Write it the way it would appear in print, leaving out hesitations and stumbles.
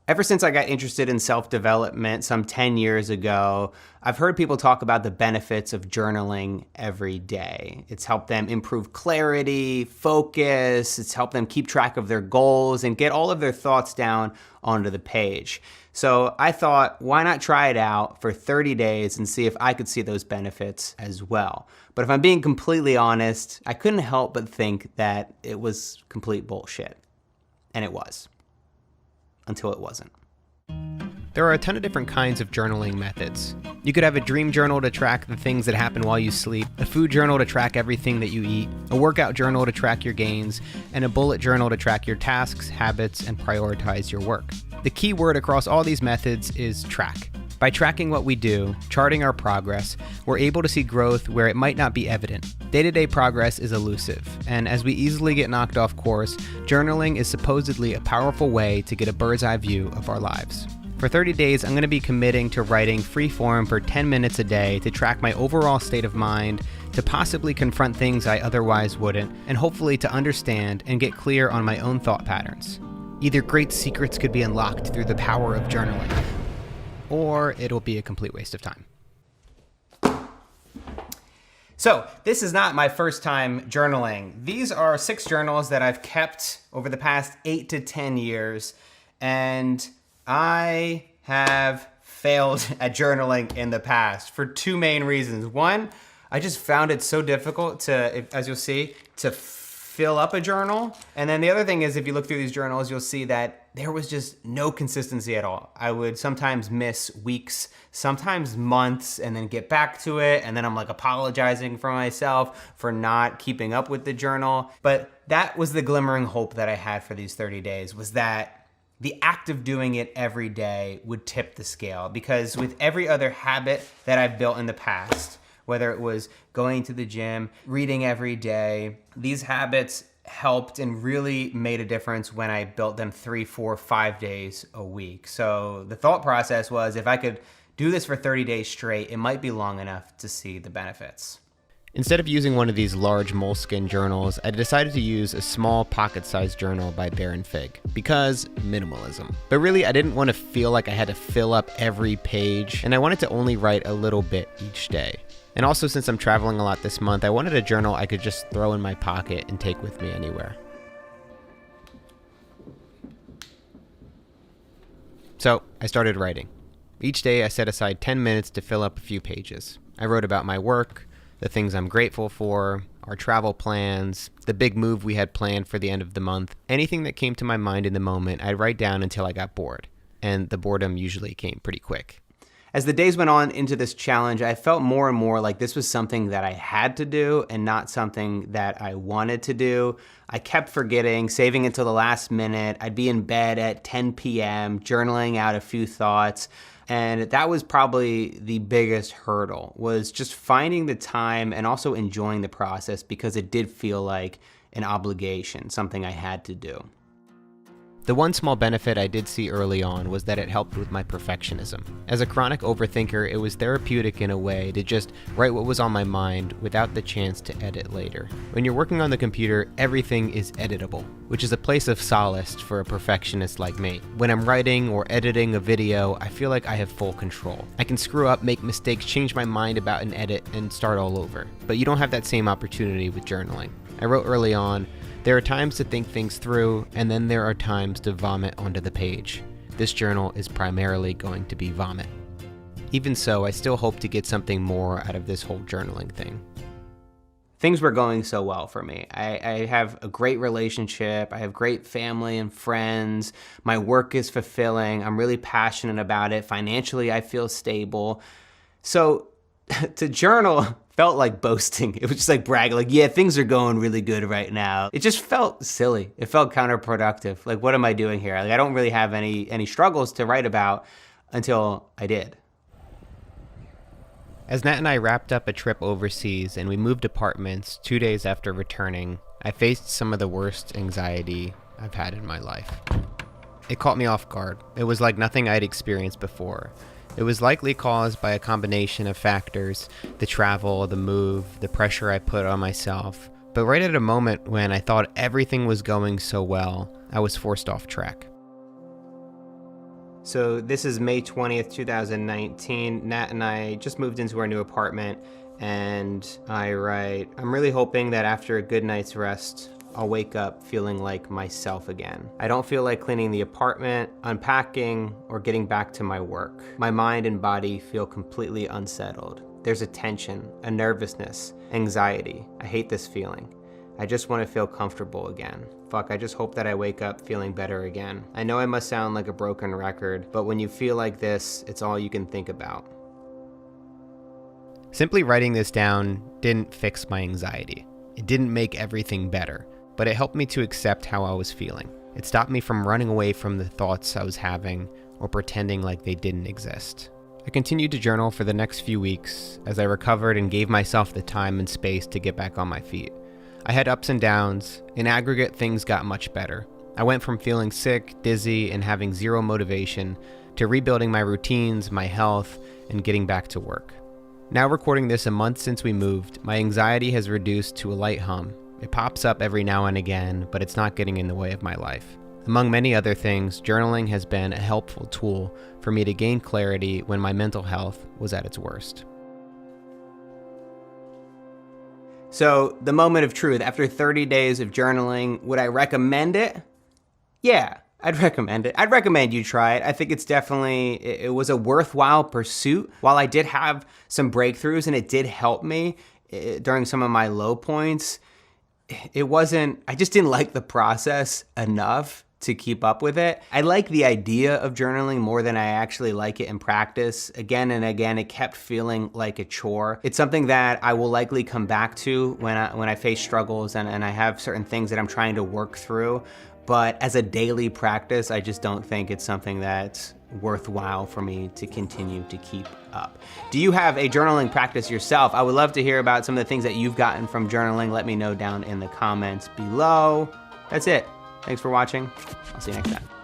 Ever since I got interested in self-development some 10 years ago, I've heard people talk about the benefits of journaling every day. It's helped them improve clarity, focus, it's helped them keep track of their goals and get all of their thoughts down onto the page. So I thought, why not try it out for 30 days and see if I could see those benefits as well. But if I'm being completely honest, I couldn't help but think that it was complete bullshit. And it was. Until it wasn't. There are a ton of different kinds of journaling methods. You could have a dream journal to track the things that happen while you sleep, a food journal to track everything that you eat, a workout journal to track your gains, and a bullet journal to track your tasks, habits, and prioritize your work. The key word across all these methods is track. By tracking what we do, charting our progress, we're able to see growth where it might not be evident. Day-to-day progress is elusive, and as we easily get knocked off course, journaling is supposedly a powerful way to get a bird's-eye view of our lives. For 30 days, I'm going to be committing to writing free-form for 10 minutes a day to track my overall state of mind, to possibly confront things I otherwise wouldn't, and hopefully to understand and get clear on my own thought patterns. Either great secrets could be unlocked through the power of journaling, or it'll be a complete waste of time. So this is not my first time journaling. These are 6 journals that I've kept over the past 8 to 10 years, and I have failed at journaling in the past for 2 main reasons. One, I just found it so difficult to, as you'll see, to fill up a journal. And then the other thing is, if you look through these journals, you'll see that there was just no consistency at all. I would sometimes miss weeks, sometimes months, and then get back to it. And then I'm like apologizing for myself for not keeping up with the journal. But that was the glimmering hope that I had for these 30 days, was that the act of doing it every day would tip the scale. Because with every other habit that I've built in the past, whether it was going to the gym, reading every day, these habits helped and really made a difference when I built them 3, 4, 5 days a week. So the thought process was, if I could do this for 30 days straight, it might be long enough to see the benefits. Instead of using one of these large Moleskine journals, I decided to use a small pocket-sized journal by Baron Fig, because minimalism. But really, I didn't want to feel like I had to fill up every page, and I wanted to only write a little bit each day. And also, since I'm traveling a lot this month, I wanted a journal I could just throw in my pocket and take with me anywhere. So, I started writing. Each day, I set aside 10 minutes to fill up a few pages. I wrote about my work, the things I'm grateful for, our travel plans, the big move we had planned for the end of the month. Anything that came to my mind in the moment, I'd write down until I got bored. And the boredom usually came pretty quick. As the days went on into this challenge, I felt more and more like this was something that I had to do and not something that I wanted to do. I kept forgetting, saving it till the last minute. I'd be in bed at 10 p.m., journaling out a few thoughts. And that was probably the biggest hurdle, was just finding the time and also enjoying the process, because it did feel like an obligation, something I had to do. The one small benefit I did see early on was that it helped with my perfectionism. As a chronic overthinker, it was therapeutic in a way to just write what was on my mind without the chance to edit later. When you're working on the computer, everything is editable, which is a place of solace for a perfectionist like me. When I'm writing or editing a video, I feel like I have full control. I can screw up, make mistakes, change my mind about an edit, and start all over. But you don't have that same opportunity with journaling. I wrote early on, there are times to think things through, and then there are times to vomit onto the page. This journal is primarily going to be vomit. Even so, I still hope to get something more out of this whole journaling thing. Things were going so well for me. I have a great relationship. I have great family and friends. My work is fulfilling. I'm really passionate about it. Financially, I feel stable. So to journal felt like boasting. It was just like bragging, like, yeah, things are going really good right now. It just felt silly. It felt counterproductive. Like, what am I doing here? Like, I don't really have any struggles to write about until I did. As Nat and I wrapped up a trip overseas and we moved apartments 2 days after returning, I faced some of the worst anxiety I've had in my life. It caught me off guard. It was like nothing I'd experienced before. It was likely caused by a combination of factors: the travel, the move, the pressure I put on myself. But right at a moment when I thought everything was going so well, I was forced off track. So this is May 20th, 2019. Nat and I just moved into our new apartment, and I write, I'm really hoping that after a good night's rest, I'll wake up feeling like myself again. I don't feel like cleaning the apartment, unpacking, or getting back to my work. My mind and body feel completely unsettled. There's a tension, a nervousness, anxiety. I hate this feeling. I just want to feel comfortable again. Fuck, I just hope that I wake up feeling better again. I know I must sound like a broken record, but when you feel like this, it's all you can think about. Simply writing this down didn't fix my anxiety. It didn't make everything better, but it helped me to accept how I was feeling. It stopped me from running away from the thoughts I was having or pretending like they didn't exist. I continued to journal for the next few weeks as I recovered and gave myself the time and space to get back on my feet. I had ups and downs. In aggregate, things got much better. I went from feeling sick, dizzy, and having zero motivation to rebuilding my routines, my health, and getting back to work. Now recording this a month since we moved, my anxiety has reduced to a light hum. It pops up every now and again, but it's not getting in the way of my life. Among many other things, journaling has been a helpful tool for me to gain clarity when my mental health was at its worst. So, the moment of truth, after 30 days of journaling, would I recommend it? Yeah, I'd recommend it. I'd recommend you try it. I think it was a worthwhile pursuit. While I did have some breakthroughs and it did help me during some of my low points, I just didn't like the process enough to keep up with it. I like the idea of journaling more than I actually like it in practice. Again and again, it kept feeling like a chore. It's something that I will likely come back to when I face struggles and I have certain things that I'm trying to work through. But as a daily practice, I just don't think it's something that's worthwhile for me to continue to keep up. Do you have a journaling practice yourself? I would love to hear about some of the things that you've gotten from journaling. Let me know down in the comments below. That's it. Thanks for watching. I'll see you next time.